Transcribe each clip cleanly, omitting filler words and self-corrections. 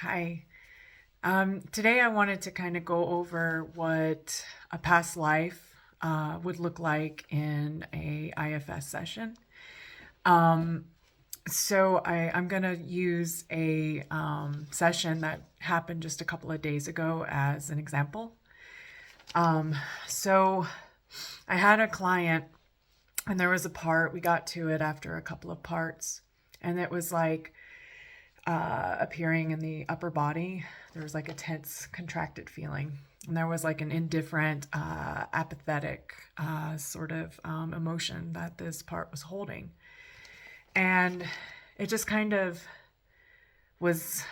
Hi. Today I wanted to kind of go over what a past life would look like in a IFS session. Um, I'm going to use a session that happened just a couple of days ago as an example. Um, so I had a client, and there was a part, we got to it after a couple of parts, and it was like appearing in the upper body. There was like a tense, contracted feeling. And there was like an indifferent, apathetic sort of emotion that this part was holding. And it just kind of was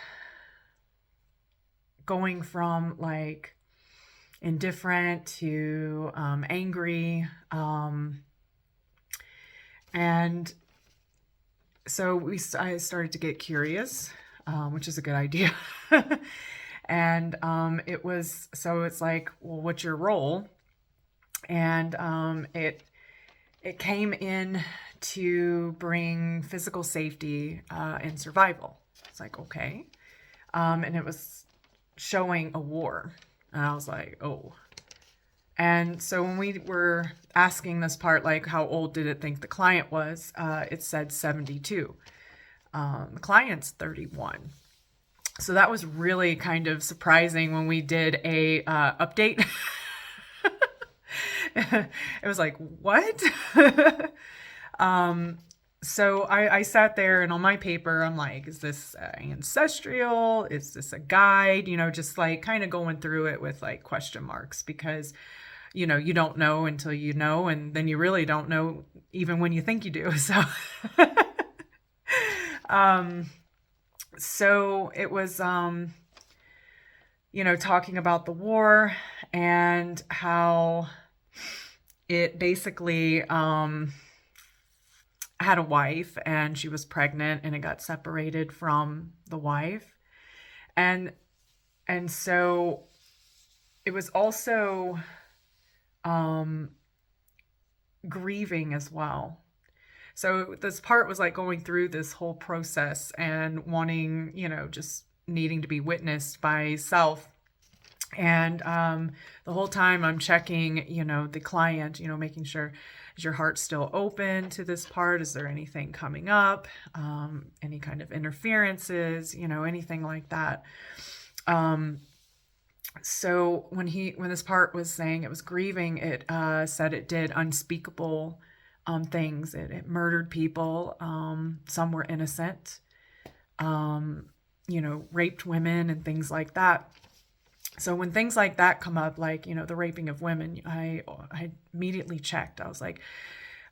going from like indifferent to angry. And so I started to get curious, which is a good idea. And it's like, well, what's your role? And it came in to bring physical safety and survival. It's like, okay. And it was showing a war. And I was like, oh. And so when we were asking this part, like, how old did it think the client was? It said 72. The client's 31. So that was really kind of surprising when we did a update. It was like, what? So I sat there, and on my paper, I'm like, is this ancestral? Is this a guide? Just like kind of going through it with like question marks, because you don't know until you know, and then you really don't know even when you think you do. Um, so it was, talking about the war and how it basically had a wife, and she was pregnant, and it got separated from the wife. And and so it was also um, grieving as well. So this part was like going through this whole process and wanting, just needing to be witnessed by self. And the whole time I'm checking, the client, making sure, is your heart still open to this part? Is there anything coming up? Any kind of interferences, anything like that. So when this part was saying it was grieving, it said it did unspeakable things. It murdered people. Some were innocent. Raped women and things like that. So when things like that come up, like, the raping of women, I immediately checked. I was like,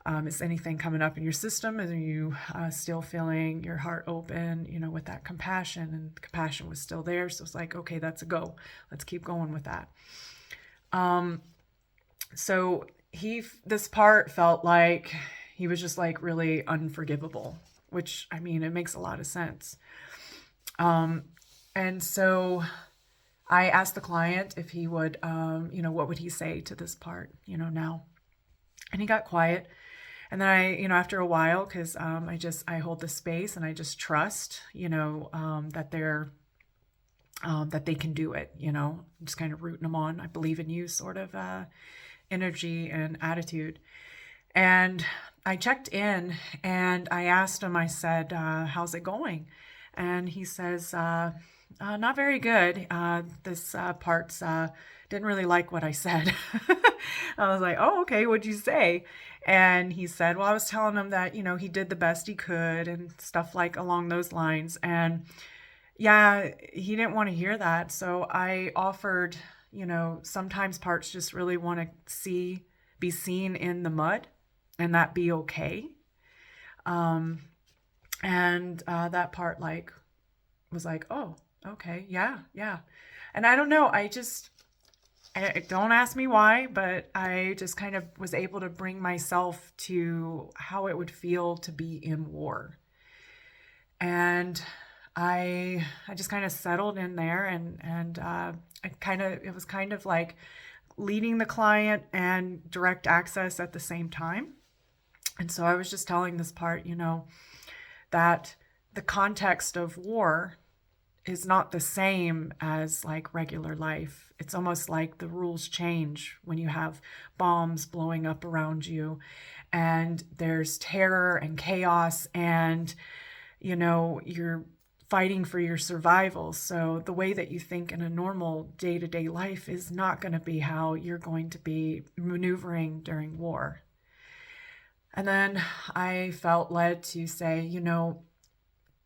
is anything coming up in your system? Are you still feeling your heart open, with that compassion? And the compassion was still there. So it's like, okay, that's a go. Let's keep going with that. So this part felt like he was just like really unforgivable, which, I mean, it makes a lot of sense. And so I asked the client if he would, what would he say to this part, now? And he got quiet. And then after a while, because I hold the space, and I just trust, that that they can do it, just kind of rooting them on. I believe in you sort of energy and attitude. And I checked in, and I asked him, I said, how's it going? And he says, not very good. This part's didn't really like what I said. I was like, oh, okay, what'd you say? And he said, well, I was telling him that, he did the best he could and stuff like along those lines. And yeah, he didn't want to hear that. So I offered, sometimes parts just really want to be seen in the mud, and that be okay. And that part like was like, oh, okay, yeah, yeah. And I don't know, don't ask me why, but I just kind of was able to bring myself to how it would feel to be in war. And I just kind of settled in there, and it was kind of like leading the client and direct access at the same time. And so I was just telling this part, that the context of war is not the same as like regular life. It's almost like the rules change when you have bombs blowing up around you and there's terror and chaos and, you're fighting for your survival. So the way that you think in a normal day-to-day life is not going to be how you're going to be maneuvering during war. And then I felt led to say,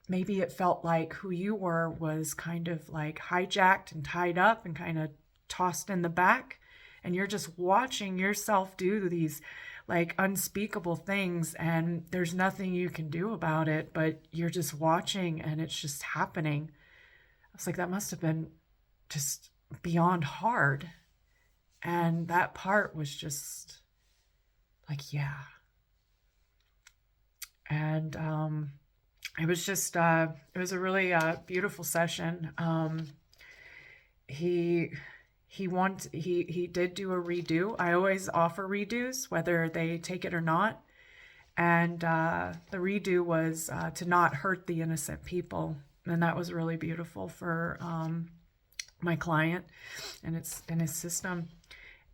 maybe it felt like who you were was kind of like hijacked and tied up and kind of tossed in the back. And you're just watching yourself do these like unspeakable things, and there's nothing you can do about it, but you're just watching and it's just happening. I was like, that must have been just beyond hard. And that part was just like, yeah. And it was just, it was a really beautiful session. He did do a redo. I always offer redos, whether they take it or not. And the redo was to not hurt the innocent people. And that was really beautiful for my client and his system.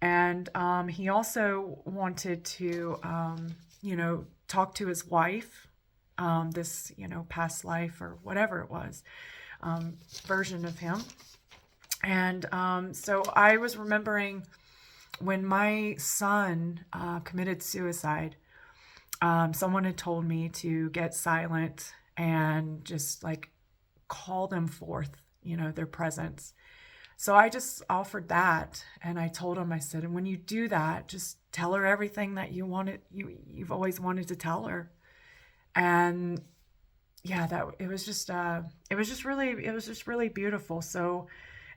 And he also wanted to, talk to his wife, this, past life or whatever it was, version of him. And so I was remembering when my son committed suicide, someone had told me to get silent and just like call them forth, their presence. So I just offered that, and I told him, I said, and when you do that, just tell her everything that you've always wanted to tell her. And yeah, it was just really beautiful. So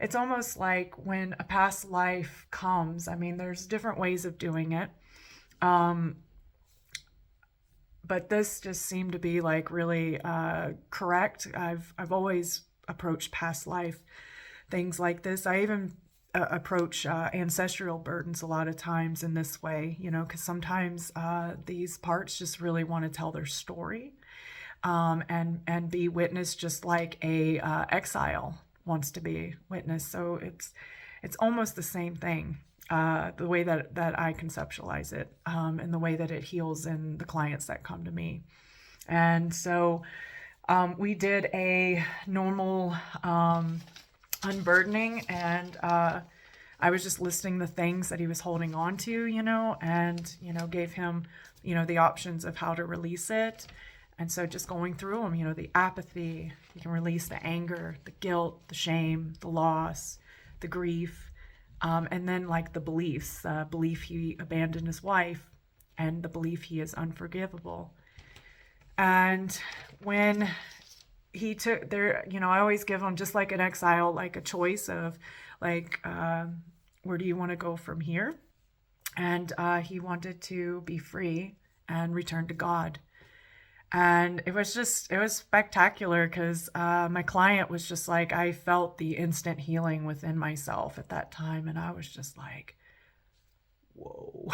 it's almost like when a past life comes, I mean, there's different ways of doing it. But this just seemed to be like really correct. I've always approached past life things like this. I even approach ancestral burdens a lot of times in this way, because sometimes these parts just really want to tell their story and be witnessed, just like a exile wants to be witnessed. So it's almost the same thing, the way that I conceptualize it, and the way that it heals in the clients that come to me. And so we did a normal unburdening, and I was just listing the things that he was holding on to, and gave him the options of how to release it. And so just going through them, the apathy, you can release the anger, the guilt, the shame, the loss, the grief, and then like the beliefs, belief he abandoned his wife, and the belief he is unforgivable. And when he took there, I always give him, just like an exile, like a choice of like, where do you want to go from here? And he wanted to be free and return to God. And it was spectacular, because my client was just like, I felt the instant healing within myself at that time. And I was just like, whoa.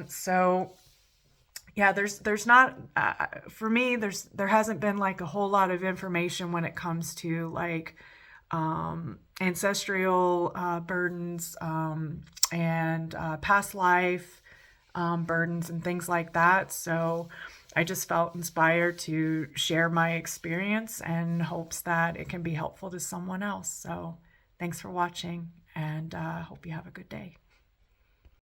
So yeah, there's not, for me, there hasn't been like a whole lot of information when it comes to like ancestral burdens and past life burdens and things like that. So I just felt inspired to share my experience in hopes that it can be helpful to someone else. So thanks for watching, and hope you have a good day.